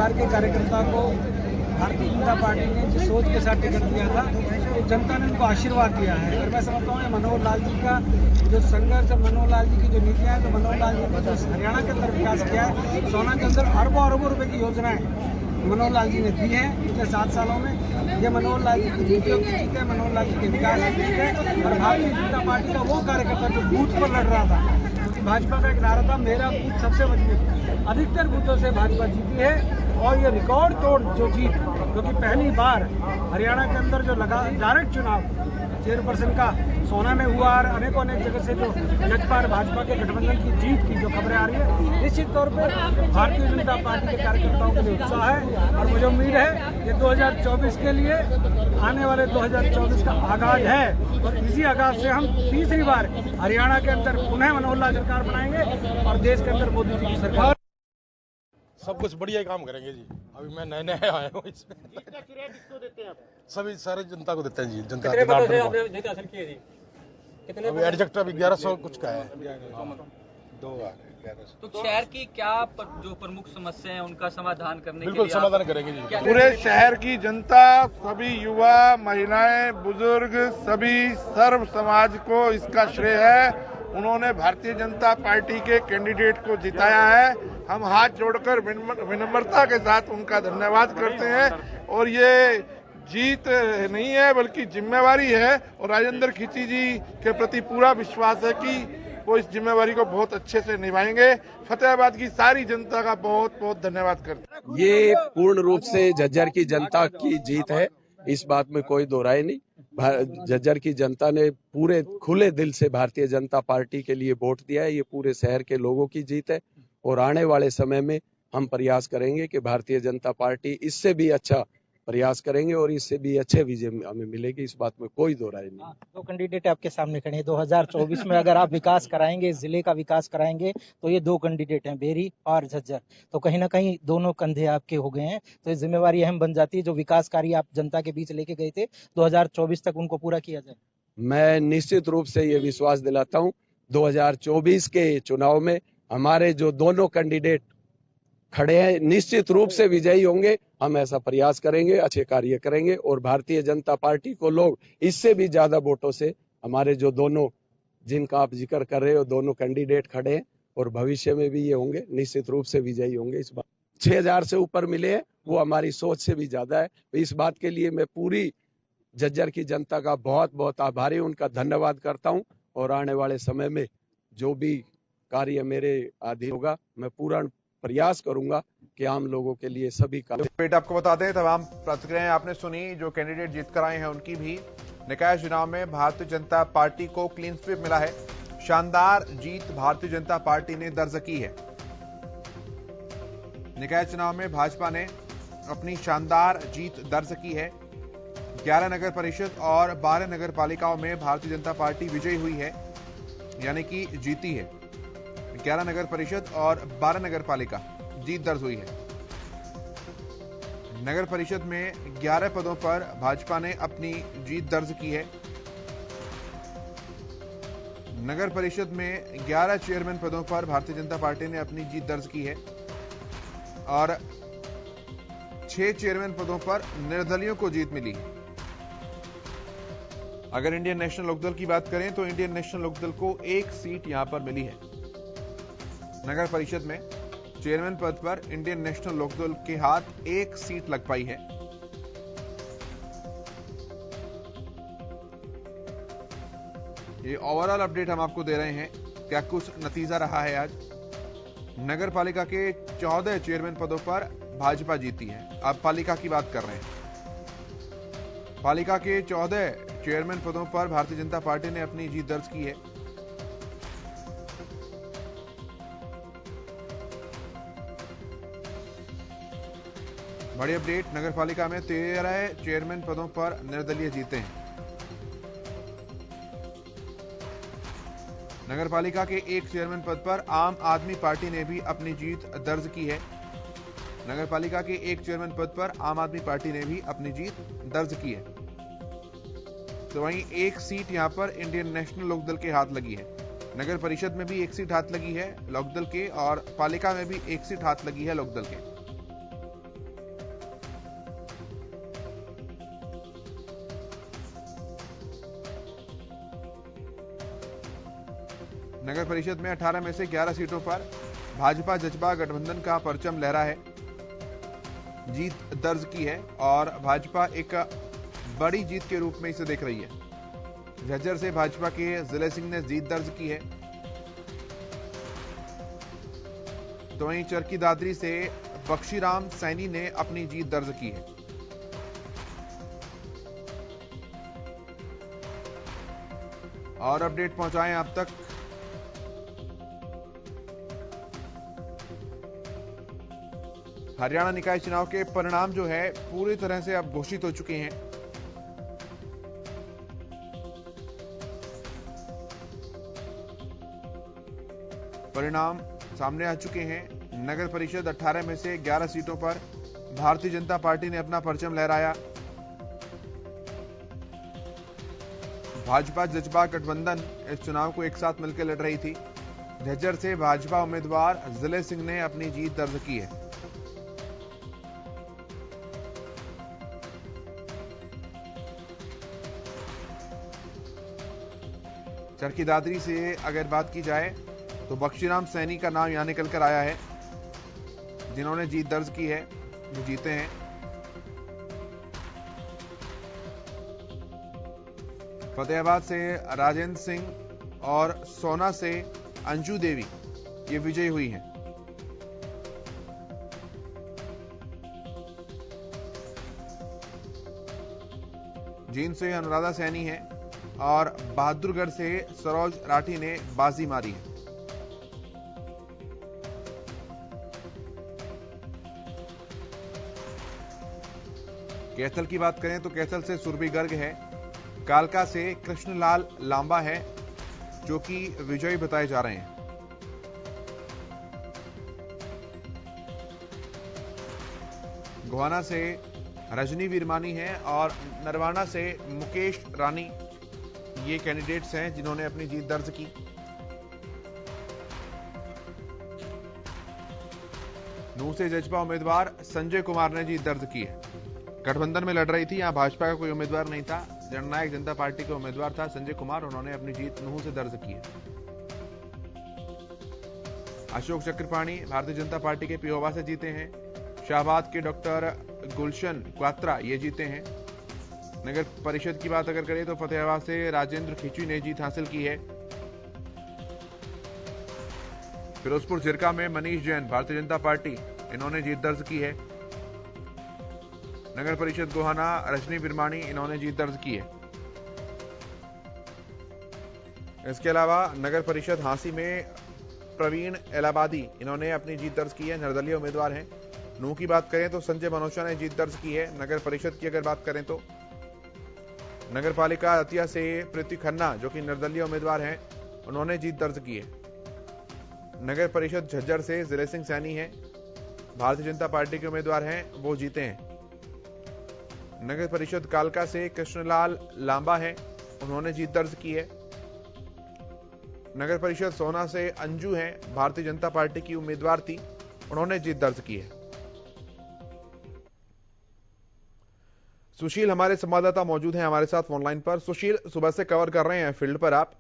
परिवार के कार्यकर्ता को भारतीय जनता पार्टी ने जिस सोच के साथ टिकट दिया था, तो जनता ने उनको आशीर्वाद दिया है। और मैं समझता हूँ मनोहर लाल जी का जो संघर्ष, मनोहर लाल जी की जो नीतियाँ हैं, तो मनोहर लाल जी ने जो हरियाणा के अंदर विकास किया है, सोना के अंदर अरबों अरबों रुपए की योजनाएं मनोहर लाल जी ने दी हैं पिछले 7 सालों में। ये मनोहर लाल जी की नीतियों की जीत है, मनोहर लाल जी के विकास की जीत है। और भारतीय जनता पार्टी का वो कार्यकर्ता जो बूथ पर लड़ रहा था, क्योंकि भाजपा का एक नारा था, मेरा बूथ सबसे मजबूत, अधिकतर बूथों से भाजपा जीती है। और ये रिकॉर्ड तोड़ जो जीत, क्योंकि पहली बार हरियाणा के अंदर जो लगा डायरेक्ट चुनाव चेयरपर्सन का सोना में हुआ और अनेकों जगह से जो जगपार भाजपा के गठबंधन की जीत की जो खबरें आ रही है, निश्चित तौर पर भारतीय जनता पार्टी के कार्यकर्ताओं के लिए उत्साह है। और मुझे उम्मीद है कि 2024 के लिए आने वाले 2024 का आगाज है, और इसी आगाज से हम तीसरी बार हरियाणा के अंदर पुनः मनोहर लाल सरकार बनाएंगे और देश के अंदर मोदी जी की सरकार। सब कुछ बढ़िया ही काम करेंगे जी। अभी मैं नए नए आया हूँ इसमें। कितना श्रेय किसको देते हैं आप? सभी सारे जनता को देते हैं जी। जनता कितने पदों से आपने जीत हासिल की है जी? कितने अभी एडजस्ट अभी 1100 कुछ का है। तो शहर की क्या जो प्रमुख समस्या है उनका समाधान करने के लिए बिल्कुल समाधान करेंगे जी। पूरे शहर की जनता, सभी युवा, महिलाएं, बुजुर्ग, सभी सर्व समाज को इसका श्रेय है। उन्होंने भारतीय जनता पार्टी के कैंडिडेट को जिताया है। हम हाथ जोड़कर विनम्रता के साथ उनका धन्यवाद करते हैं। और ये जीत नहीं है बल्कि जिम्मेवारी है, और राजेंद्र खींची जी के प्रति पूरा विश्वास है कि वो इस जिम्मेवारी को बहुत अच्छे से निभाएंगे। फतेहाबाद की सारी जनता का बहुत बहुत धन्यवाद करते हैं। ये पूर्ण रूप से झज्जर की जनता की जीत है, इस बात में कोई दो राय नहीं। झज्जर की जनता ने पूरे खुले दिल से भारतीय जनता पार्टी के लिए वोट दिया है। ये पूरे शहर के लोगों की जीत है, और आने वाले समय में हम प्रयास करेंगे कि भारतीय जनता पार्टी इससे भी अच्छा प्रयास करेंगे और इससे भी अच्छे विजय हमें मिलेगी, इस बात में कोई दो राय नहीं। दो कैंडिडेट आपके सामने खड़े हैं। 2024 में अगर आप विकास कराएंगे, जिले का विकास कराएंगे, तो ये दो कैंडिडेट हैं, बेरी और झज्जर। तो कहीं ना कहीं दोनों कंधे आपके हो गए हैं, तो ये जिम्मेवारी अहम बन जाती है। जो विकास कार्य आप जनता के बीच लेके गए थे, 2024 तक उनको पूरा किया जाए। मैं निश्चित रूप से ये विश्वास दिलाता हूँ, 2024 के चुनाव में हमारे जो दोनों कैंडिडेट खड़े हैं निश्चित रूप से विजयी होंगे। हम ऐसा प्रयास करेंगे, अच्छे कार्य करेंगे, और भारतीय जनता पार्टी को लोग इससे भी ज्यादा वोटों से हमारे जो दोनों जिनका आप जिक्र कर रहे हो दोनों कैंडिडेट खड़े हैं, और भविष्य में भी ये होंगे, निश्चित रूप से विजयी होंगे। इस बात 6000 से ऊपर मिले हैं, वो हमारी सोच से भी ज्यादा है। इस बात के लिए मैं पूरी झज्जर की जनता का बहुत बहुत आभारी, उनका धन्यवाद करता हूँ। और आने वाले समय में जो भी कार्य मेरे अधीन होगा, मैं पूरा प्रयास करूंगा कि आम लोगों के लिए सभी का। बेटा आपको बता दें, तमाम प्रतिक्रियाएं आपने सुनी। जो कैंडिडेट जीत कर आए हैं उनकी भी। निकाय चुनाव में भारतीय जनता पार्टी को क्लीन स्वीप मिला है। शानदार जीत भारतीय जनता पार्टी ने दर्ज की है। निकाय चुनाव में भाजपा ने अपनी शानदार जीत दर्ज की है। 11 नगर परिषद और 12 नगर पालिकाओं में भारतीय जनता पार्टी विजयी हुई है, यानी कि जीती है। 11 नगर परिषद और 12 नगर पालिका जीत दर्ज हुई है। नगर परिषद में 11 पदों पर भाजपा ने अपनी जीत दर्ज की है। नगर परिषद में 11 चेयरमैन पदों पर भारतीय जनता पार्टी ने अपनी जीत दर्ज की है, और 6 चेयरमैन पदों पर निर्दलियों को जीत मिली है। अगर इंडियन नेशनल लोकदल की बात करें तो इंडियन नेशनल लोकदल को 1 सीट यहां पर मिली है। नगर परिषद में चेयरमैन पद पर इंडियन नेशनल लोकदल के हाथ 1 सीट लग पाई है। ये ओवरऑल अपडेट हम आपको दे रहे हैं, क्या कुछ नतीजा रहा है आज। नगर पालिका के 14 चेयरमैन पदों पर भाजपा जीती है। अब पालिका की बात कर रहे हैं। पालिका के 14 चेयरमैन पदों पर भारतीय जनता पार्टी ने अपनी जीत दर्ज की है। बड़ी अपडेट, नगर पालिका में 13 चेयरमैन पदों पर निर्दलीय जीते हैं। नगर पालिका के 1 चेयरमैन पद पर आम आदमी पार्टी ने भी अपनी जीत दर्ज की है। नगर पालिका के 1 चेयरमैन पद पर आम आदमी पार्टी ने भी अपनी जीत दर्ज की है। तो वहीं 1 सीट यहां पर इंडियन नेशनल लोकदल के हाथ लगी है। नगर परिषद में भी 1 सीट हाथ लगी है लोकदल के, और पालिका में भी 1 सीट हाथ लगी है लोकदल के। नगर परिषद में 18 में से 11 सीटों पर भाजपा जजपा गठबंधन का परचम लहरा है, जीत दर्ज की है और भाजपा एक बड़ी जीत के रूप में इसे देख रही है। झज्जर से भाजपा के जिले सिंह ने जीत दर्ज की है, तो वहीं चरखी दादरी से बख्शीराम सैनी ने अपनी जीत दर्ज की है। और अपडेट पहुंचाएं आप तक हरियाणा निकाय चुनाव के परिणाम जो है पूरी तरह से अब घोषित हो चुके हैं। परिणाम सामने आ चुके हैं। नगर परिषद 18 में से 11 सीटों पर भारतीय जनता पार्टी ने अपना परचम लहराया। भाजपा जजपा गठबंधन इस चुनाव को एक साथ मिलकर लड़ रही थी। झज्जर से भाजपा उम्मीदवार जिले सिंह ने अपनी जीत दर्ज की है। चरखी दादरी से अगर बात की जाए तो बख्शीराम सैनी का नाम यहां निकल कर आया है, जिन्होंने जीत दर्ज की है, जो जीते हैं। फतेहाबाद से राजेंद्र सिंह और सोना से अंजू देवी ये विजयी हुई हैं। जींद से अनुराधा सैनी है और बहादुरगढ़ से सरोज राठी ने बाजी मारी है। कैथल की बात करें तो कैथल से सुरभि गर्ग है, कालका से कृष्णलाल लांबा है जो कि विजयी बताए जा रहे हैं। गोहाना से रजनी वीरमानी है और नरवाना से मुकेश रानी ये कैंडिडेट्स हैं जिन्होंने अपनी जीत दर्ज की। नूंह से जजपा उम्मीदवार संजय कुमार ने जीत दर्ज की है। गठबंधन में लड़ रही थी, यहां भाजपा का कोई उम्मीदवार नहीं था, जननायक जनता पार्टी का उम्मीदवार था संजय कुमार, उन्होंने अपनी जीत नूंह से दर्ज की है। अशोक चक्रपाणी भारतीय जनता पार्टी के पिहोवा से जीते हैं। शाहबाद के डॉक्टर गुलशन क्वात्रा ये जीते हैं। नगर परिषद की बात अगर करें तो फतेहाबाद से राजेंद्र खिचू ने जीत हासिल की है। फिरोजपुर झिरका में मनीष जैन भारतीय जनता पार्टी, इन्होंने जीत दर्ज की है। नगर परिषद गोहाना रजनी बिरमानी, इन्होंने जीत दर्ज की है। इसके अलावा नगर परिषद हांसी में प्रवीण इलाहाबादी, इन्होंने अपनी जीत दर्ज की है, निर्दलीय उम्मीदवार हैं। नूंह की बात करें तो संजय मनोचा ने जीत दर्ज की है। नगर परिषद की अगर बात करें तो नगर पालिका रतिया से प्रीति खन्ना जो कि निर्दलीय उम्मीदवार हैं, उन्होंने जीत दर्ज की है। नगर परिषद झज्जर से जिले सिंह सैनी है, भारतीय जनता पार्टी के उम्मीदवार हैं, वो जीते हैं। नगर परिषद कालका से कृष्णलाल लांबा है, उन्होंने जीत दर्ज की है। नगर परिषद सोना से अंजू हैं, भारतीय जनता पार्टी की उम्मीदवार थी, उन्होंने जीत दर्ज की है। सुशील हमारे संवाददाता मौजूद हैं हमारे साथ ऑनलाइन पर। सुशील, सुबह से कवर कर रहे हैं फील्ड पर आप,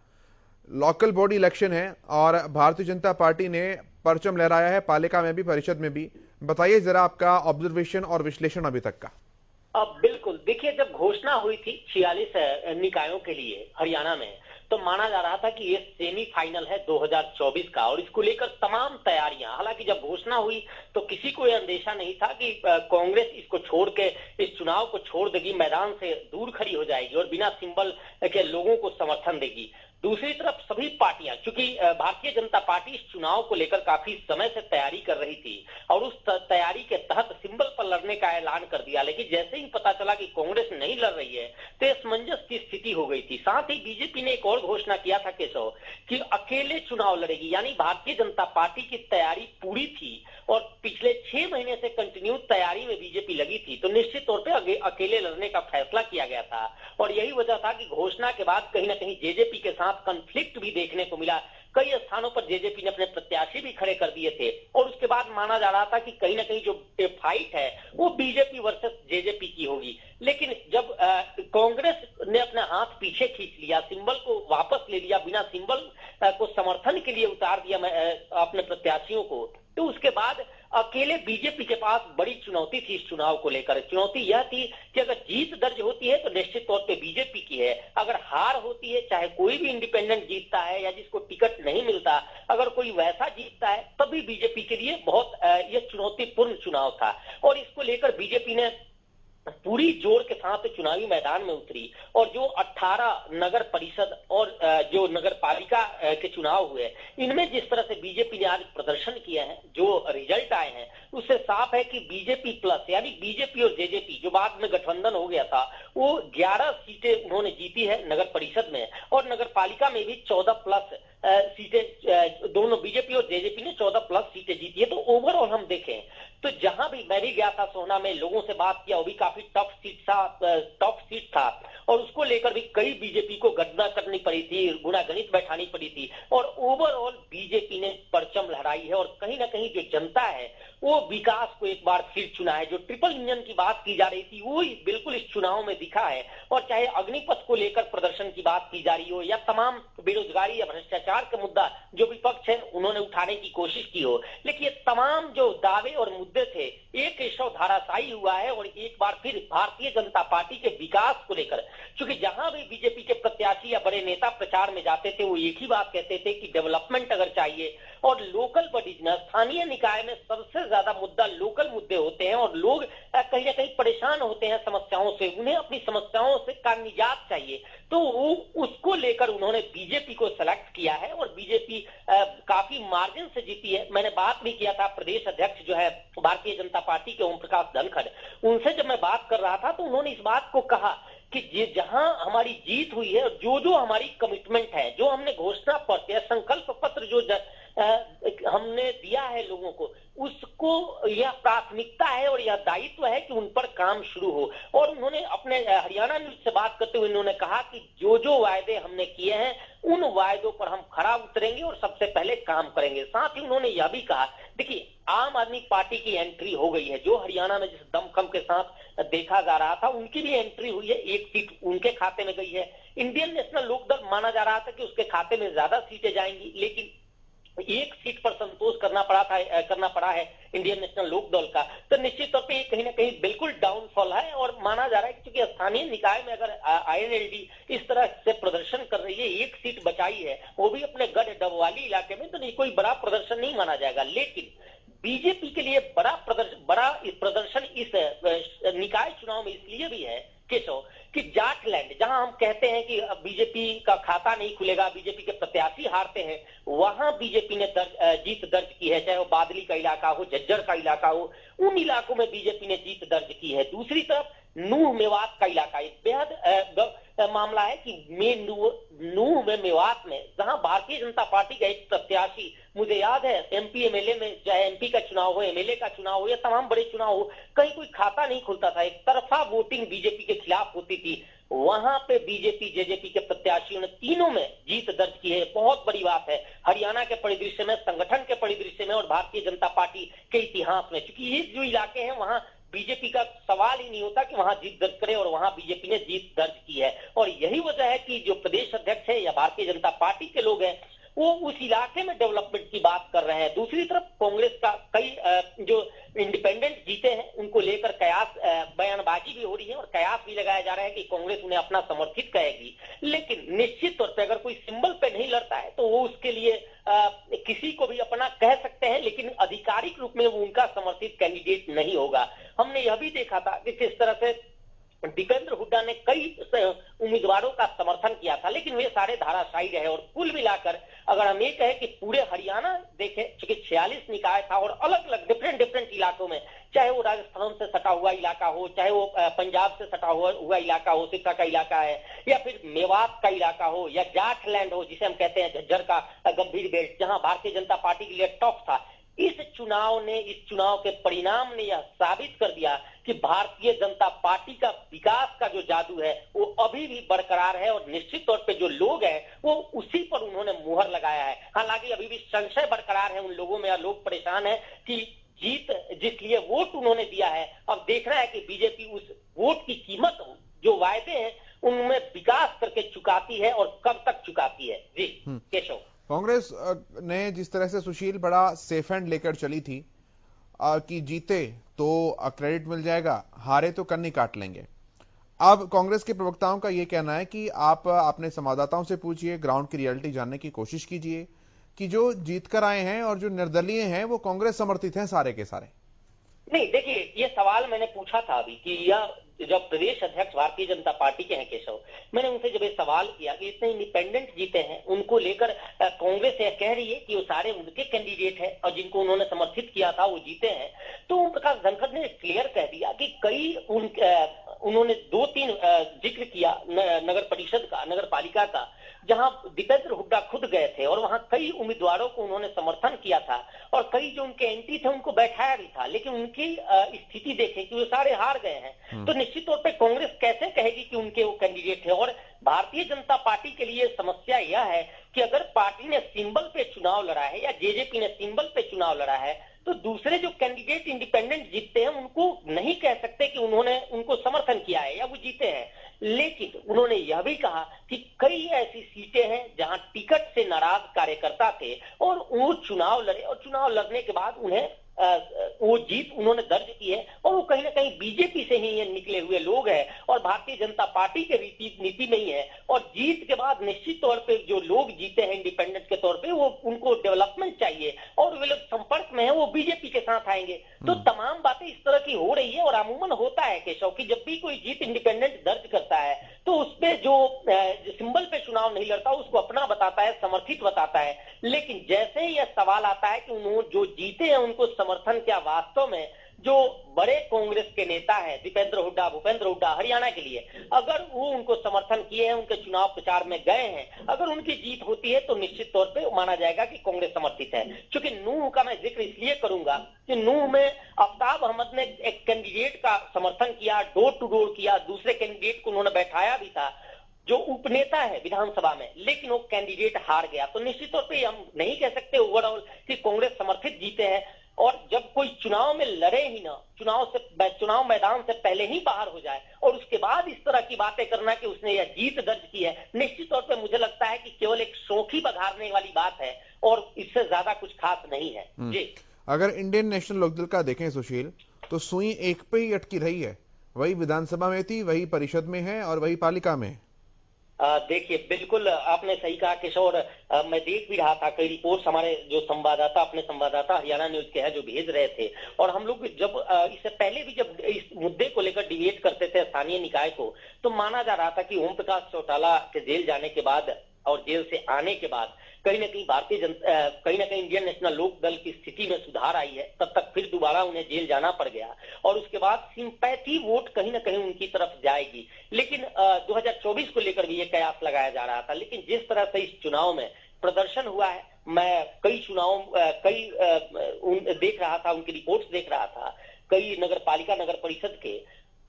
लोकल बॉडी इलेक्शन है और भारतीय जनता पार्टी ने परचम लहराया है, पालिका में भी परिषद में भी। बताइए जरा आपका ऑब्जर्वेशन और विश्लेषण अभी तक का। बिल्कुल, देखिए जब घोषणा हुई थी 46 निकायों के लिए हरियाणा में, तो माना जा रहा था कि ये सेमीफाइनल है 2024 का और इसको लेकर तमाम तैयारियां, हालांकि जब घोषणा हुई तो किसी को यह अंदेशा नहीं था कि कांग्रेस इसको छोड़ के, इस चुनाव को छोड़ देगी, मैदान से दूर खड़ी हो जाएगी और बिना सिंबल के लोगों को समर्थन देगी। दूसरी तरफ सभी पार्टियां, क्योंकि भारतीय जनता पार्टी इस चुनाव को लेकर काफी समय से तैयारी कर रही थी और उस तैयारी के तहत सिंबल पर लड़ने का ऐलान कर दिया, लेकिन जैसे ही पता चला कि कांग्रेस नहीं लड़ रही है तो असमंजस की स्थिति हो गई थी। साथ ही बीजेपी ने एक और घोषणा किया था केशव कि अकेले चुनाव लड़ेगी, यानी भारतीय जनता पार्टी की तैयारी पूरी थी और पिछले 6 महीने से कंटिन्यू तैयारी में बीजेपी लगी थी, तो निश्चित तौर पे अकेले लड़ने का फैसला किया गया था और यही वजह था कि घोषणा के बाद कहीं ना कहीं जेजेपी के साथ साथ कॉन्फ्लिक्ट भी देखने को मिला। कई स्थानों पर जेजेपी ने अपने प्रत्याशी भी खड़े कर दिए थे और उसके बाद माना जा रहा था कि कहीं ना कहीं जो फाइट है वो बीजेपी वर्सेस जेजेपी की होगी। लेकिन जब कांग्रेस ने अपना हाथ पीछे खींच लिया, सिंबल को वापस ले लिया, बिना सिंबल को समर्थन के लिए उतार दिया अपने प्रत्याशियों को, तो उसके बाद अकेले बीजेपी के पास बड़ी चुनौती थी इस चुनाव को लेकर। चुनौती यह थी कि अगर जीत दर्ज होती है तो निश्चित तौर पे बीजेपी की है, अगर हार होती है, चाहे कोई भी इंडिपेंडेंट जीतता है या जिसको टिकट नहीं मिलता, अगर कोई वैसा जीतता है तब भी बीजेपी के लिए बहुत यह चुनौतीपूर्ण चुनाव था। और इसको लेकर बीजेपी ने पूरी जोर के साथ चुनावी मैदान में उतरी और जो 18 नगर परिषद और जो नगर पालिका के चुनाव हुए, इनमें जिस तरह से बीजेपी ने आज प्रदर्शन किया है, जो रिजल्ट आए हैं, उससे साफ है कि बीजेपी प्लस यानी बीजेपी और जेजेपी जो बाद में गठबंधन हो गया था, वो 11 सीटें उन्होंने जीती है नगर परिषद में, और नगर पालिका में भी 14 प्लस सीटें, दोनों बीजेपी और जेजेपी ने 14 प्लस सीटें जीती है। तो ओवरऑल हम देखें तो जहां भी मैं भी गया था सोहना में, लोगों से बात किया, वो भी काफी टफ सीट था और उसको लेकर भी कई बीजेपी को गणना करनी पड़ी थी, गुणागणित बैठानी पड़ी थी और ओवरऑल बीजेपी ने परचम लहराई है। और कहीं ना कहीं जो जनता है वो विकास को एक बार फिर चुना है। जो ट्रिपल इंजन की बात की जा रही थी वो बिल्कुल इस चुनाव में दिखा है। और चाहे अग्निपथ को लेकर प्रदर्शन की बात की जा रही हो या तमाम बेरोजगारी या भ्रष्टाचार का मुद्दा जो विपक्ष है उन्होंने उठाने की कोशिश की हो, लेकिन ये तमाम जो दावे और मुद्दे थे एक केशव धाराशायी हुआ है। और एक बार फिर भारतीय जनता पार्टी के विकास को लेकर, क्योंकि जहां भी बीजेपी के प्रत्याशी या बड़े नेता प्रचार में जाते थे वो एक ही बात कहते थे कि डेवलपमेंट अगर चाहिए और लोकल बॉडीज में, स्थानीय निकाय में सबसे ज्यादा मुद्दा लोकल मुद्दे होते हैं और लोग कहीं ना कहीं परेशान होते हैं समस्याओं से, उन्हें अपनी समस्याओं से का निजात चाहिए। तो वो उसको लेकर उन्होंने बीजेपी को सेलेक्ट किया है और बीजेपी काफी मार्जिन से जीती है। मैंने बात भी किया था प्रदेश अध्यक्ष जो है भारतीय जनता पार्टी के ओम प्रकाश धनखड़, उनसे जब मैं बात कर रहा था तो उन्होंने इस बात को कहा कि जहां हमारी जीत हुई है और जो हमारी कमिटमेंट है, जो हमने घोषणा पत्र या संकल्प पत्र जो हमने दिया है लोगों को, उसको यह प्राथमिकता है और यह दायित्व है कि उन पर काम शुरू हो। और उन्होंने अपने हरियाणा न्यूज से बात करते हुए उन्होंने कहा कि जो वायदे हमने किए हैं उन वायदों पर हम खरा उतरेंगे और सबसे पहले काम करेंगे। साथ ही उन्होंने यह भी कहा, देखिए आम आदमी पार्टी की एंट्री हो गई है, जो हरियाणा में जिस दमखम के साथ देखा जा रहा था उनकी भी एंट्री हुई है, एक सीट उनके खाते में गई है। इंडियन नेशनल लोकदल माना जा रहा था कि उसके खाते में ज्यादा सीटें जाएंगी, लेकिन एक सीट पर संतोष करना पड़ा है इंडियन नेशनल लोकदल का। तो निश्चित तौर पे कहीं ना कहीं बिल्कुल डाउनफॉल है और माना जा रहा है क्योंकि स्थानीय निकाय में अगर आईएनएलडी इस तरह से प्रदर्शन कर रही है, एक सीट बचाई है वो भी अपने गढ़ डबवाली इलाके में, तो नहीं कोई बड़ा प्रदर्शन नहीं माना जाएगा। लेकिन बीजेपी के लिए बड़ा प्रदर्शन इस निकाय चुनाव में इसलिए भी है केशव कि जाटलैंड, जहां हम कहते हैं कि बीजेपी का खाता नहीं खुलेगा, बीजेपी के प्रत्याशी हारते हैं, वहां बीजेपी ने जीत दर्ज की है। चाहे वो बादली का इलाका हो, झज्जर का इलाका हो, उन इलाकों में बीजेपी ने जीत दर्ज की है। दूसरी तरफ नूह मेवात का इलाका एक बेहद मामला है कि नूह में मेवात में जहां भारतीय जनता पार्टी का एक प्रत्याशी, मुझे याद है एमपी एमएलए में, चाहे एमपी का चुनाव हो, एमएलए का चुनाव हो या तमाम बड़े चुनाव हो, कहीं कोई खाता नहीं खुलता था, एक तरफा वोटिंग बीजेपी के खिलाफ होती थी। वहां पे बीजेपी जेजेपी के प्रत्याशियों ने तीनों में जीत दर्ज की है। बहुत बड़ी बात है हरियाणा के परिदृश्य में, संगठन के परिदृश्य में और भारतीय जनता पार्टी के इतिहास में, क्योंकि ये जो इलाके हैं वहां बीजेपी का सवाल ही नहीं होता कि वहां जीत दर्ज करे और वहां बीजेपी ने जीत दर्ज की है। और यही वजह है कि जो प्रदेश अध्यक्ष है या भारतीय जनता पार्टी के लोग हैं वो उस इलाके में डेवलपमेंट की बात कर रहे हैं। दूसरी तरफ कांग्रेस का कई जो इंडिपेंडेंट जीते हैं उनको लेकर कयास बयानबाजी भी हो रही है और कयास भी लगाया जा रहा है कि कांग्रेस उन्हें अपना समर्थित कहेगी। लेकिन निश्चित तौर पर अगर कोई सिंबल पे नहीं लड़ता है तो वो उसके लिए किसी को भी अपना कह सकते हैं, लेकिन आधिकारिक रूप में वो उनका समर्थित कैंडिडेट नहीं होगा। हमने यह भी देखा था कि किस तरह से दीपेंद्र हुड्डा ने कई उम्मीदवारों का समर्थन किया था, लेकिन वे सारे धाराशायी रहे। और कुल मिलाकर अगर हम ये कहें कि पूरे हरियाणा देखें, चूंकि 46 निकाय था और अलग अलग डिफरेंट इलाकों में, चाहे वो राजस्थान से सटा हुआ इलाका हो, चाहे वो पंजाब से सटा हुआ इलाका हो, सिक्का का इलाका है, या फिर मेवात का इलाका हो, या जाटलैंड हो जिसे हम कहते हैं झज्जर का गंभीर बेल्ट, जहां भारतीय जनता पार्टी के लिए टॉप था, इस चुनाव के परिणाम ने यह साबित कर दिया कि भारतीय जनता पार्टी का विकास का जो जादू है वो अभी भी बरकरार है और निश्चित तौर पे जो लोग हैं वो उसी पर उन्होंने मुहर लगाया है। हालांकि अभी भी संशय बरकरार है उन लोगों में, लोग परेशान है कि जीत जिस लिए वोट उन्होंने दिया है, अब देखना है कि बीजेपी उस वोट की कीमत जो वायदे हैं उनमें विकास करके चुकाती है और कब तक चुकाती है। जी केशव, कांग्रेस ने जिस तरह से सुशील बड़ा सेफ हैंड लेकर चली थी कि जीते तो क्रेडिट मिल जाएगा, हारे तो कन्नी काट लेंगे। अब कांग्रेस के प्रवक्ताओं का यह कहना है कि आप अपने संवाददाताओं से पूछिए, ग्राउंड की रियलिटी जानने की कोशिश कीजिए कि जो जीत कर आए हैं और जो निर्दलीय हैं वो कांग्रेस समर्थित हैं सारे के सारे। नहीं, देखिए ये सवाल मैंने पूछा था अभी कि यह जब प्रदेश अध्यक्ष भारतीय जनता पार्टी के हैं केशव, मैंने उनसे जब ये सवाल किया कि इतने इंडिपेंडेंट जीते हैं, उनको लेकर कांग्रेस यह कह रही है कि वो सारे उनके कैंडिडेट हैं और जिनको उन्होंने समर्थित किया था वो जीते हैं, तो ओम प्रकाश धनखड़ ने क्लियर कह दिया कि कई उन्होंने 2-3 जिक्र किया नगर परिषद का, नगर पालिका का, जहां दीपेंद्र हुड्डा खुद गए थे और वहां कई उम्मीदवारों को उन्होंने समर्थन किया था और कई जो उनके एंटी थे उनको बैठाया भी था, लेकिन उनकी स्थिति देखें कि वो सारे हार गए हैं। तो निश्चित तौर पे कांग्रेस कैसे कहेगी कि उनके वो कैंडिडेट है। और भारतीय जनता पार्टी के लिए समस्या यह है कि अगर पार्टी ने सिंबल पे चुनाव लड़ा है या जेजेपी ने सिंबल पे चुनाव लड़ा है तो दूसरे जो कैंडिडेट इंडिपेंडेंट जीतते हैं उनको नहीं कह सकते कि उन्होंने उनको समर्थन किया है या वो जीते हैं। लेकिन उन्होंने यह भी कहा कि कई ऐसी सीटें हैं जहां टिकट से नाराज कार्यकर्ता थे और वो चुनाव लड़े और चुनाव लड़ने के बाद उन्हें वो जीत उन्होंने दर्ज की है और वो कहीं ना कहीं बीजेपी से ही ये निकले हुए लोग हैं और भारतीय जनता पार्टी के नीति में ही है। और जीत के बाद निश्चित तौर पे जो लोग जीते हैं इंडिपेंडेंट के तौर पे वो उनको डेवलपमेंट चाहिए और वे लोग संपर्क में है वो बीजेपी के साथ आएंगे। तो तमाम बातें इस तरह की हो रही है और अमूमन होता है केशव कि जब भी कोई जीत इंडिपेंडेंट दर्ज करता है तो उसपे जो सिंबल पे चुनाव नहीं लड़ता उसको अपना बताता है, समर्थित बताता है। लेकिन जैसे ही यह सवाल आता है कि उन्होंने जो जीते हैं उनको समर्थन क्या वास्तव में जो बड़े कांग्रेस के नेता हैं दीपेंद्र हुड्डा, भूपेंद्र हुड्डा हरियाणा के लिए, अगर वो उनको समर्थन किए हैं, उनके चुनाव प्रचार में गए हैं, अगर उनकी जीत होती है तो निश्चित तौर पे माना जाएगा कि कांग्रेस समर्थित है। क्योंकि नूह का मैं जिक्र इसलिए करूंगा कि नूह में आफ्ताब अहमद ने एक कैंडिडेट का समर्थन किया, डोर टू डोर किया, दूसरे कैंडिडेट को उन्होंने बैठाया भी था जो उपनेता है विधानसभा में, लेकिन वो कैंडिडेट हार गया। तो निश्चित तौर पे हम नहीं कह सकते ओवरऑल कि कांग्रेस समर्थित जीते हैं। और जब कोई चुनाव में लड़े ही ना, चुनाव मैदान से पहले ही बाहर हो जाए और उसके बाद इस तरह की बातें करना कि उसने यह जीत दर्ज की है, निश्चित तौर पे मुझे लगता है कि केवल एक शौखी बघारने वाली बात है और इससे ज्यादा कुछ खास नहीं है। जी, अगर इंडियन नेशनल लोकदल का देखें सुशील तो सुई एक पे ही अटकी रही है, वही विधानसभा में थी, वही परिषद में है और वही पालिका में है। देखिए बिल्कुल आपने सही कहा किशोर, मैं देख भी रहा था कई रिपोर्ट्स हमारे जो संवाददाता अपने संवाददाता हरियाणा न्यूज के हैं जो भेज रहे थे और हम लोग जब इससे पहले भी जब इस मुद्दे को लेकर डिबेट करते थे स्थानीय निकाय को तो माना जा रहा था कि ओम प्रकाश चौटाला के जेल जाने के बाद और जेल से आने के बाद कहीं ना कहीं इंडियन नेशनल लोक दल की स्थिति में सुधार आई है। तब तक फिर दोबारा उन्हें जेल जाना पड़ गया और उसके बाद सिंपैथी वोट कहीं ना कहीं उनकी तरफ जाएगी। लेकिन 2024 को लेकर भी ये कयास लगाया जा रहा था। लेकिन जिस तरह से इस चुनाव में प्रदर्शन हुआ है, मैं देख रहा था, उनकी रिपोर्ट्स देख रहा था कई नगर पालिका नगर परिषद के,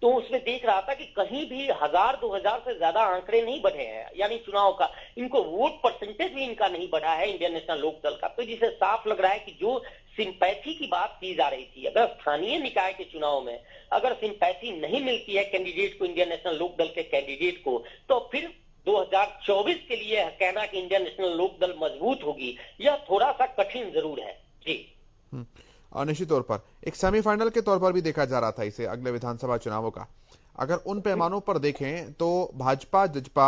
तो उसमें देख रहा था कि कहीं भी 1000-2000 से ज्यादा आंकड़े नहीं बढ़े हैं, यानी चुनाव का इनको वोट परसेंटेज भी इनका नहीं बढ़ा है इंडियन नेशनल लोक दल का। तो जिसे साफ लग रहा है कि जो सिंपैथी की बात की जा रही थी, अगर स्थानीय निकाय के चुनाव में अगर सिंपैथी नहीं मिलती है कैंडिडेट को, इंडियन नेशनल लोक दल के कैंडिडेट को, तो फिर 2024 के लिए कहना कि इंडियन नेशनल लोक दल मजबूत होगी यह थोड़ा सा कठिन जरूर है। जी, और निश्चित तौर पर एक सेमीफाइनल के तौर पर भी देखा जा रहा था इसे अगले विधानसभा चुनावों का। अगर उन पैमानों पर देखें तो भाजपा जजपा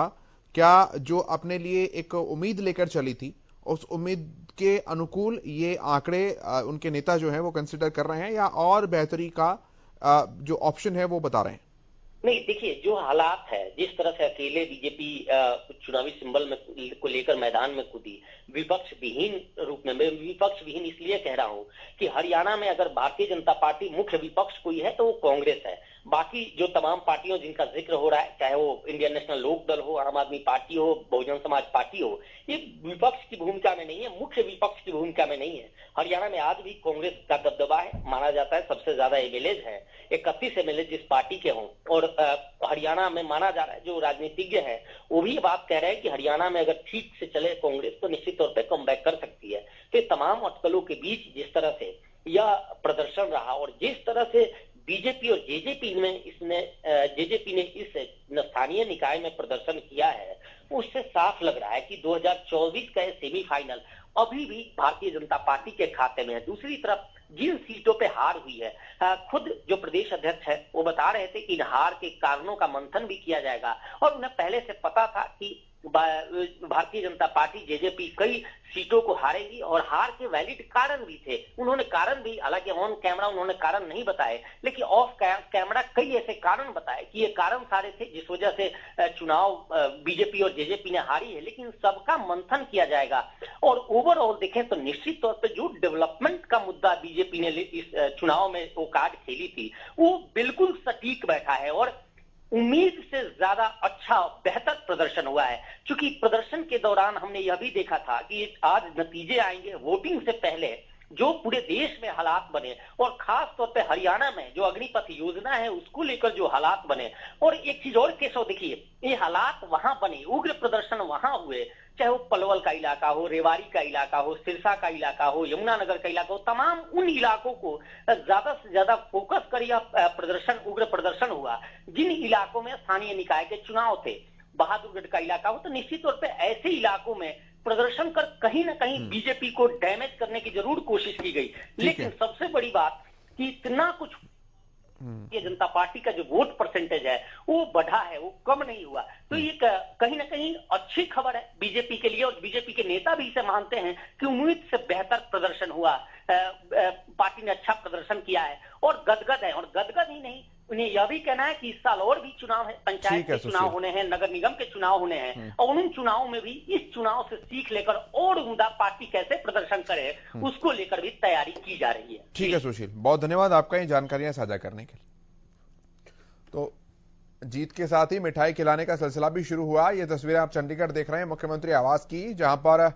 क्या जो अपने लिए एक उम्मीद लेकर चली थी उस उम्मीद के अनुकूल ये आंकड़े उनके नेता जो है वो कंसिडर कर रहे हैं या और बेहतरी का जो ऑप्शन है वो बता रहे हैं? नहीं, देखिए जो हालात है, जिस तरह से अकेले बीजेपी चुनावी सिंबल में को लेकर मैदान में कूदी, विपक्ष विहीन रूप में, मैं विपक्ष विहीन इसलिए कह रहा हूं कि हरियाणा में अगर भारतीय जनता पार्टी मुख्य विपक्ष कोई है तो वो कांग्रेस है। बाकी जो तमाम पार्टियों जिनका जिक्र हो रहा है, चाहे वो इंडियन नेशनल लोक दल हो, आम आदमी पार्टी हो, बहुजन समाज पार्टी हो, ये विपक्ष की भूमिका में नहीं है, मुख्य विपक्ष की भूमिका में नहीं है। हरियाणा में आज भी कांग्रेस का दबदबा है, माना जाता है सबसे ज्यादा एमएलए है, 31 एमएलए जिस पार्टी के हों। और हरियाणा में माना जा रहा है, जो राजनीतिज्ञ है वो भी बात कह रहे हैं कि हरियाणा में अगर ठीक से चले कांग्रेस तो निश्चित तौर पर कमबैक कर सकती है। तो तमाम अटकलों के बीच जिस तरह से यह प्रदर्शन रहा और जिस तरह से बीजेपी और जेजेपी ने इस स्थानीय निकाय में प्रदर्शन किया है, उससे साफ लग रहा है कि 2024 का सेमीफाइनल अभी भी भारतीय जनता पार्टी के खाते में है। दूसरी तरफ जिन सीटों पे हार हुई है, खुद जो प्रदेश अध्यक्ष है वो बता रहे थे कि इन हार के कारणों का मंथन भी किया जाएगा और उन्हें पहले से पता था कि भारतीय जनता पार्टी जेजेपी कई सीटों को हारेगी और हार के वैलिड कारण भी थे। उन्होंने कारण भी, हालांकि ऑन कैमरा उन्होंने कारण नहीं बताए, लेकिन ऑफ कैमरा कई ऐसे कारण बताए कि ये कारण सारे थे जिस वजह से चुनाव बीजेपी और जेजेपी ने हारी है। लेकिन सबका मंथन किया जाएगा और ओवरऑल देखें तो निश्चित तौर पर जो डेवलपमेंट का मुद्दा बीजेपी ने इस चुनाव में वो कार्ड खेली थी वो बिल्कुल सटीक बैठा है और उम्मीद से ज्यादा अच्छा बेहतर प्रदर्शन हुआ है। क्योंकि प्रदर्शन के दौरान हमने यह भी देखा था कि आज नतीजे आएंगे वोटिंग से पहले जो पूरे देश में हालात बने और खास तौर पे हरियाणा में जो अग्निपथ योजना है उसको लेकर जो हालात बने। और एक चीज और केशव देखिए, ये हालात वहां बने, उग्र प्रदर्शन वहां हुए, चाहे वो पलवल का इलाका हो, रेवाड़ी का इलाका हो, सिरसा का इलाका हो, यमुनानगर का इलाका हो, तमाम उन इलाकों को ज्यादा से ज्यादा फोकस कर यह प्रदर्शन, उग्र प्रदर्शन हुआ जिन इलाकों में स्थानीय निकाय के चुनाव थे। बहादुरगढ़ का इलाका हो तो निश्चित तौर पर ऐसे इलाकों में प्रदर्शन कर कहीं ना कहीं बीजेपी को डैमेज करने की जरूर कोशिश की गई। लेकिन सबसे बड़ी बात कि इतना कुछ ये जनता पार्टी का जो वोट परसेंटेज है वो बढ़ा है, वो कम नहीं हुआ। तो ये कहीं ना कहीं अच्छी खबर है बीजेपी के लिए और बीजेपी के नेता भी इसे मानते हैं कि उम्मीद से बेहतर प्रदर्शन हुआ, पार्टी ने अच्छा प्रदर्शन किया है और गदगद है। और गदगद ही नहीं, उन्हें यह भी कहना है कि इस साल और भी चुनाव है, पंचायत के चुनाव होने हैं, नगर निगम के चुनाव होने हैं और उन चुनावों में भी इस चुनाव से सीख लेकर और उम्दा पार्टी कैसे प्रदर्शन करे उसको लेकर भी तैयारी की जा रही है। ठीक है सुशील, बहुत धन्यवाद आपका ये जानकारियां साझा करने के लिए। तो जीत के साथ ही मिठाई खिलाने का सिलसिला भी शुरू हुआ। ये तस्वीरें आप चंडीगढ़ देख रहे हैं मुख्यमंत्री आवास की, जहां पर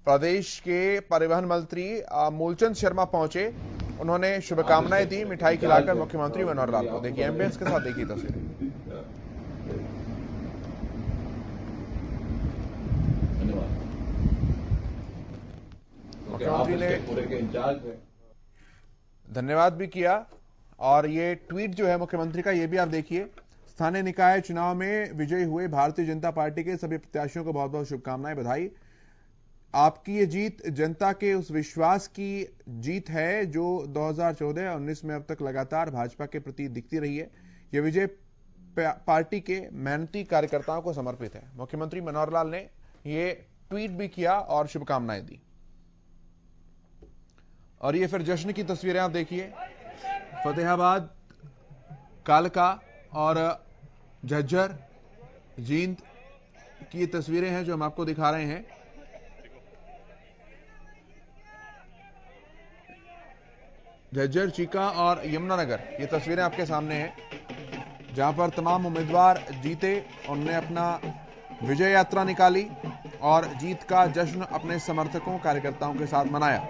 प्रदेश के परिवहन मंत्री मूलचंद शर्मा पहुंचे। उन्होंने शुभकामनाएं दी मिठाई खिलाकर मुख्यमंत्री मनोहर लाल को। देखिए एम्बियंस के साथ देखिए तस्वीरें। मुख्यमंत्री ने धन्यवाद भी किया और ये ट्वीट जो है मुख्यमंत्री का, ये भी आप देखिए। स्थानीय निकाय चुनाव में विजयी हुए भारतीय जनता पार्टी के सभी प्रत्याशियों को बहुत बहुत शुभकामनाएं, बधाई। आपकी ये जीत जनता के उस विश्वास की जीत है जो 2014-19 में अब तक लगातार भाजपा के प्रति दिखती रही है। ये विजय पार्टी के मेहनती कार्यकर्ताओं को समर्पित है। मुख्यमंत्री मनोहर लाल ने ये ट्वीट भी किया और शुभकामनाएं दी। और ये फिर जश्न की तस्वीरें आप देखिए। फतेहाबाद, कालका और झज्जर, जींद की तस्वीरें हैं जो हम आपको दिखा रहे हैं। झज्जर, चीका और यमुनानगर, ये तस्वीरें आपके सामने हैं जहां पर तमाम उम्मीदवार जीते। उन्होंने अपना विजय यात्रा निकाली और जीत का जश्न अपने समर्थकों, कार्यकर्ताओं के साथ मनाया।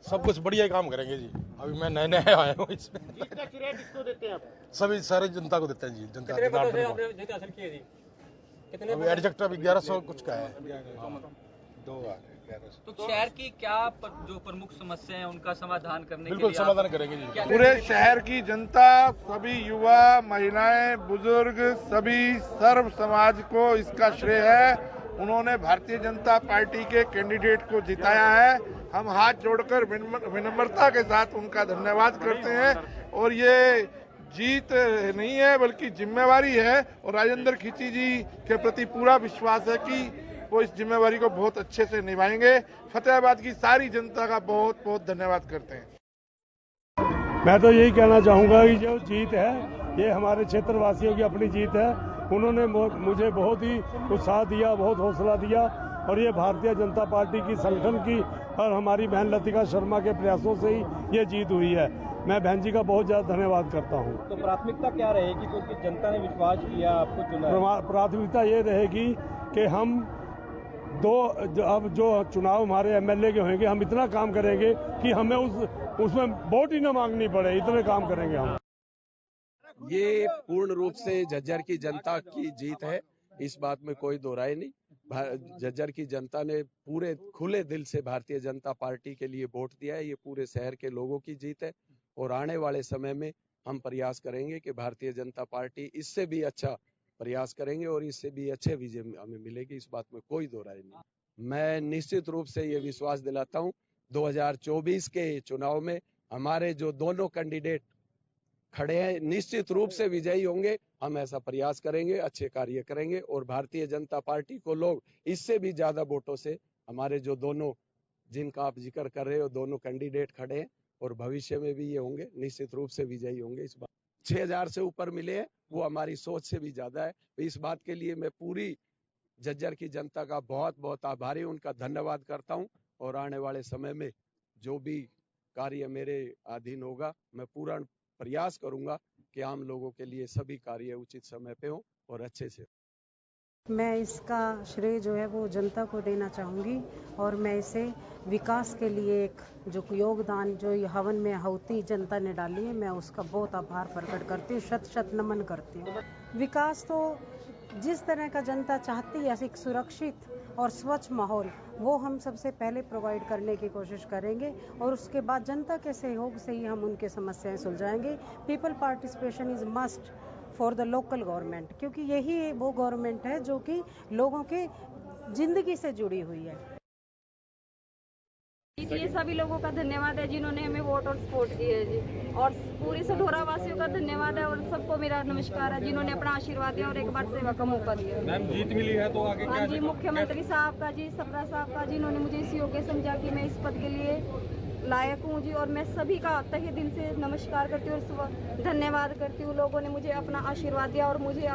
सब कुछ बढ़िया काम करेंगे जी। अभी मैं नए नए आया हूँ इसमें। जीतना श्रेय किसको देते हैं आप? सभी सारे जनता को देते हैं जी। जनता कितने पदों से आपने जीत हासिल की है जी? कितने अभी एडजस्ट अभी 1100 कुछ का है। तो शहर की क्या जो प्रमुख समस्या है उनका समाधान करने के लिए बिल्कुल समाधान करेंगे जी। पूरे शहर की जनता, सभी युवा, महिलाएं, बुजुर्ग, सभी सर्व समाज को इसका श्रेय है। उन्होंने भारतीय जनता पार्टी के कैंडिडेट को जिताया है। हम हाथ जोड़कर विनम्रता के साथ उनका धन्यवाद करते हैं और ये जीत नहीं है बल्कि जिम्मेवारी है और राजेंद्र खींची जी के प्रति पूरा विश्वास है कि वो इस जिम्मेवारी को बहुत अच्छे से निभाएंगे। फतेहाबाद की सारी जनता का बहुत बहुत धन्यवाद करते हैं। मैं तो यही कहना चाहूँगा कि जो जीत है ये हमारे क्षेत्रवासियों की अपनी जीत है। उन्होंने मुझे बहुत ही उत्साह दिया, बहुत हौसला दिया और ये भारतीय जनता पार्टी की संगठन की और हमारी बहन लतिका शर्मा के प्रयासों से ही ये जीत हुई है। मैं बहन जी का बहुत ज़्यादा धन्यवाद करता हूँ। तो प्राथमिकता क्या रहेगी, क्योंकि जनता ने विश्वास किया, आपको चुना? प्राथमिकता ये रहेगी कि हम अब जो चुनाव हमारे एमएलए के होंगे, हम इतना काम करेंगे कि हमें उसमें वोट ही न मांगनी पड़े, इतने काम करेंगे हम। ये पूर्ण रूप से झज्जर की जनता की जीत है, इस बात में कोई दो राय नहीं। झज्जर की जनता ने पूरे खुले दिल से भारतीय जनता पार्टी के लिए वोट दिया है। ये पूरे शहर के लोगों की जीत है और आने वाले समय में हम प्रयास करेंगे कि भारतीय जनता पार्टी इससे भी अच्छा प्रयास करेंगे और इससे भी अच्छे विजय हमें मिलेगी, इस बात में कोई दो राय नहीं। मैं निश्चित रूप से ये विश्वास दिलाता हूँ 2024 के चुनाव में हमारे जो दोनों कैंडिडेट खड़े हैं निश्चित रूप से विजयी होंगे। हम ऐसा प्रयास करेंगे, अच्छे कार्य करेंगे और भारतीय जनता पार्टी को लोग इससे भी ज्यादा वोटों से हमारे जो दोनों जिनका आप जिक्र कर रहे हो दोनों कैंडिडेट खड़े हैं और भविष्य में भी ये होंगे, निश्चित रूप से विजयी होंगे। इस बात 6000 से ऊपर मिले हैं, वो हमारी सोच से भी ज्यादा है। इस बात के लिए मैं पूरी झज्जर की जनता का बहुत बहुत आभारी, उनका धन्यवाद करता हूं और आने वाले समय में जो भी कार्य मेरे अधीन होगा मैं पूरा प्रयास करूंगा कि आम लोगों के लिए सभी कार्य उचित समय पे हो और अच्छे से। मैं इसका श्रेय जो है वो जनता को देना चाहूँगी और मैं इसे विकास के लिए एक जो योगदान जो हवन में आहुति जनता ने डाली है, मैं उसका बहुत आभार प्रकट करती हूँ, शत शत नमन करती हूँ। विकास तो जिस तरह का जनता चाहती है, एक सुरक्षित और स्वच्छ माहौल, वो हम सबसे पहले प्रोवाइड करने की कोशिश करेंगे और उसके बाद जनता के सहयोग से ही हम उनके समस्याएं सुलझाएंगे। People participation is must for the local government, क्योंकि यही वो गवर्नमेंट है जो कि लोगों के जिंदगी से जुड़ी हुई है। ये सभी लोगों का धन्यवाद है जिन्होंने हमें वोट और सपोर्ट किया है जी, और पूरे सढौरा वासियों का धन्यवाद है और सबको मेरा नमस्कार है जिन्होंने अपना आशीर्वाद दिया और एक बार सेवा का मौका दिया। मैम जीत मिली है तो आगे क्या? जी, मुख्यमंत्री साहब का जी, सबरा साहब का, जिन्होंने मुझे इस योग्य समझा कि मैं इस पद के लिए लायक हूँ जी, और मैं सभी का तहे दिल से नमस्कार करती हूँ और धन्यवाद करती हूँ। लोगों ने मुझे अपना आशीर्वाद दिया और मुझे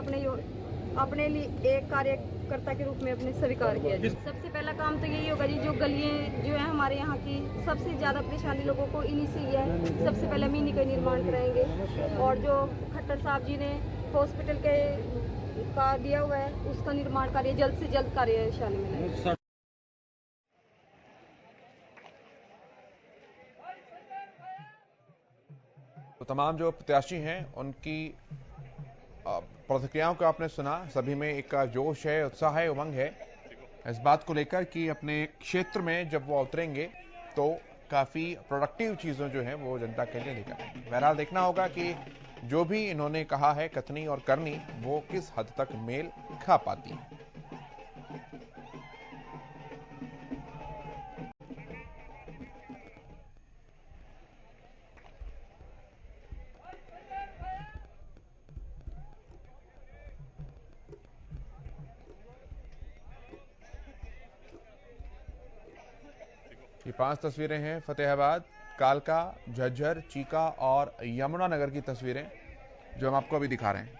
अपने लिए एक कार्यकर्ता के रूप में अपने स्वीकार किया जी। सबसे पहला काम तो यही होगा जी, जो गलियाँ जो है हमारे यहाँ की सबसे ज़्यादा परेशानी लोगों को इन्हीं से ही है, सबसे पहले हम इन्हीं का निर्माण कराएंगे और जो खट्टर साहब जी ने हॉस्पिटल के का दिया हुआ है उसका निर्माण कार्य जल्द से जल्द कार्यशाला में लाएंगे। तो तमाम जो प्रत्याशी हैं उनकी प्रतिक्रियाओं को आपने सुना, सभी में एक जोश है, उत्साह है, उमंग है इस बात को लेकर कि अपने क्षेत्र में जब वो उतरेंगे तो काफी प्रोडक्टिव चीजों जो है वो जनता के लिए लेकर आएंगे। बहरहाल देखना होगा कि जो भी इन्होंने कहा है कथनी और करनी वो किस हद तक मेल खा पाती है। ये 5 तस्वीरें हैं फतेहाबाद, कालका, झज्जर, चीका और यमुनानगर की तस्वीरें जो हम आपको अभी दिखा रहे हैं।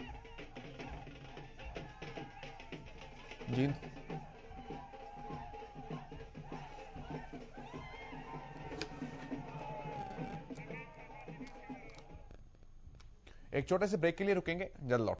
जी एक छोटे से ब्रेक के लिए रुकेंगे, जल्द लौट